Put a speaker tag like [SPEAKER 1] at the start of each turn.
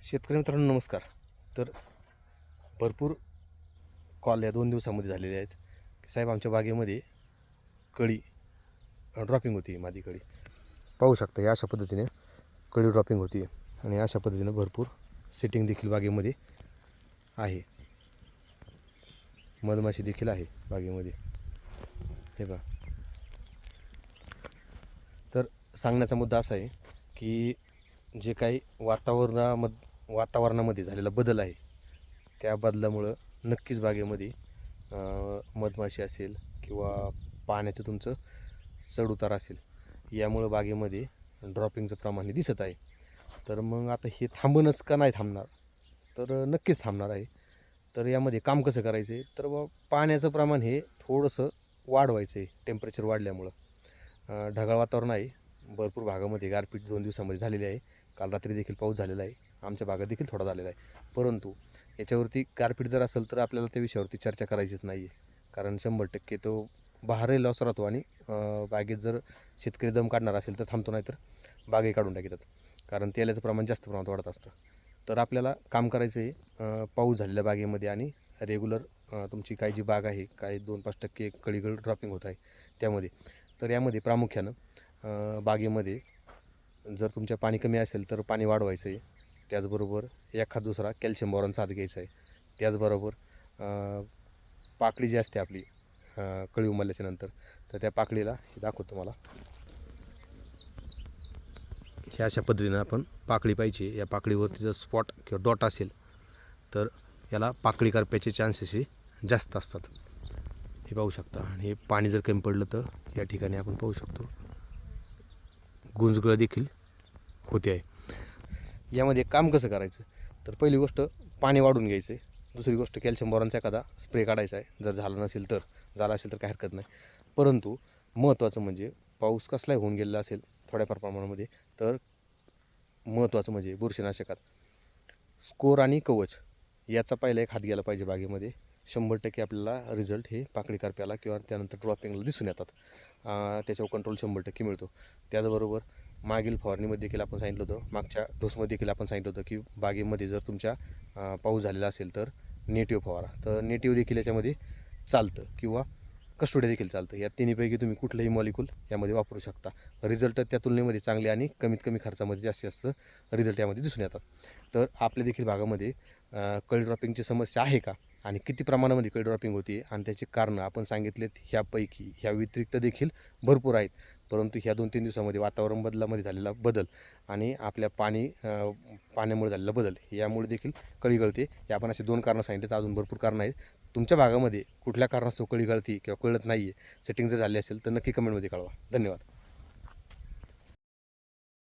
[SPEAKER 1] शेतकरी मित्रांनो नमस्कार. तर भरपूर कॉल या 2 दिवसामध्ये झालेले आहेत की साहेब आमच्या बागेमध्ये कळी ड्रॉपिंग होती. माझी कळी पाहू शकता, या अशा पद्धतीने कळी ड्रॉपिंग होती आणि अशा पद्धतीने भरपूर सेटिंग देखील बागेमध्ये आहे. मधमाशी देखील आहे बागेमध्ये, हे पहा. तर सांगण्याचा मुद्दा असा आहे की जे काही वातावरणामध्ये झालेला बदल आहे, त्या बदलामुळं नक्कीच बागेमध्ये मधमाशी असेल किंवा पाण्याचं तुमचं चढउतार असेल, यामुळं बागेमध्ये ड्रॉपिंगचं प्रमाण हे दिसत आहे. तर मग आता हे थांबणंच का नाही थांबणार? तर नक्कीच थांबणार आहे. तर यामध्ये काम कसं करायचं आहे, तर पाण्याचं प्रमाण हे थोडंसं वाढवायचं आहे टेम्परेचर वाढल्यामुळं. ढगाळ वातावरण आहे, भरपूर भागामध्ये गारपीट 2 दिवसामध्ये झालेली आहे. काल रात्री देखील पाऊस झालेला आहे, आमच्या भागात देखील थोडा झालेला आहे. परंतु याच्यावरती गारपीट जर असेल तर आपल्याला त्या विषयावरती चर्चा करायचीच नाही आहे, कारण 100% तो बहारही लॉस राहतो आणि बागेत जर शेतकरी दम काढणार असेल तर थांबतो, नाही तर बागही काढून टाकतात, कारण तेलाचं प्रमाण जास्त प्रमाणात वाढत असतं. तर आपल्याला काम करायचं आहे पाऊस झालेल्या बागेमध्ये आणि रेग्युलर तुमची काही जी बाग आहे, काही 2-5% कळीगळ ड्रॉपिंग होत आहे त्यामध्ये. तर यामध्ये प्रामुख्यानं बागेमध्ये जर तुमच्या पाणी कमी असेल तर पाणी वाढवायचं आहे. त्याचबरोबर एखाद दुसरा कॅल्शियम बोरॉनचा हात घ्यायचा आहे. त्याचबरोबर पाकळी जी असते आपली कळी उमलल्याच्या नंतर, तर त्या पाकळीला हे दाखवतो तुम्हाला. ह्या अशा पद्धतीनं आपण पाकळी पाहिजे. या पाकळीवरती जर स्पॉट किंवा डॉट असेल तर याला पाकळी करप्याचे चान्सेस हे जास्त असतात, हे पाहू शकता. आणि हे पाणी जर कमी पडलं तर या ठिकाणी आपण पाहू शकतो गुंजगळ देखील होते आहे. यामध्ये काम कसं करायचं, तर पहिली गोष्ट पाणी वाढून घ्यायचं आहे. दुसरी गोष्ट कॅल्शियम बोरॉनचा एखादा स्प्रे काढायचा आहे. जर झालं नसेल तर, झाला असेल तर काही हरकत नाही. परंतु महत्त्वाचं म्हणजे पाऊस कसलाही होऊन गेलेला असेल थोड्याफार प्रमाणामध्ये, तर महत्त्वाचं म्हणजे बुरशीनाशकात स्कोर आणि कवच याचा पहिला एक हात गेला पाहिजे बागेमध्ये. 100% आपल्याला रिझल्ट हे पाकळी करप्याला किंवा त्यानंतर ड्रॉपिंगला दिसून येतात. त्याच्यावर कंट्रोल 100% मिळतो. त्याचबरोबर मागील फवारणीमध्ये देखील आपण सांगितलं होतं, मागच्या डोसमध्ये देखील आपण सांगितलं होतं की बागेमध्ये जर तुमच्या पाऊस झालेला असेल तर नेटिव्ह फवारा. तर नेटिव्ह देखील याच्यामध्ये चालतं किंवा कस्टोडिया देखील चालतं. या तिन्हीपैकी तुम्ही कुठलंही मॉलिक्यूल यामध्ये वापरू शकता. रिझल्ट त्या तुलनेमध्ये चांगले आणि कमीत कमी खर्चामध्ये जास्तीत जास्त रिझल्ट यामध्ये दिसून येतात. तर आपल्या देखील भागामध्ये कळी ड्रॉपिंगची समस्या आहे का, आणि किती प्रमाणामध्ये कळी ड्रॉपिंग होती आणि त्याची कारणं आपण सांगितलेत. ह्या व्यतिरिक्त देखील भरपूर आहेत. परंतु ह्या 2-3 दिवसामध्ये वातावरण बदलामध्ये झालेला बदल आणि आपल्या पाण्यामुळे झालेला बदल, यामुळे देखील कळी गळते. हे आपण असे 2 कारणं सांगितले, तर अजून भरपूर कारणं आहेत. तुमच्या भागामध्ये कुठल्या कारणास्तव कळी गळती किंवा कळत नाही आहे, सेटिंग जर झाली असेल तर नक्की कमेंटमध्ये कळवा. धन्यवाद.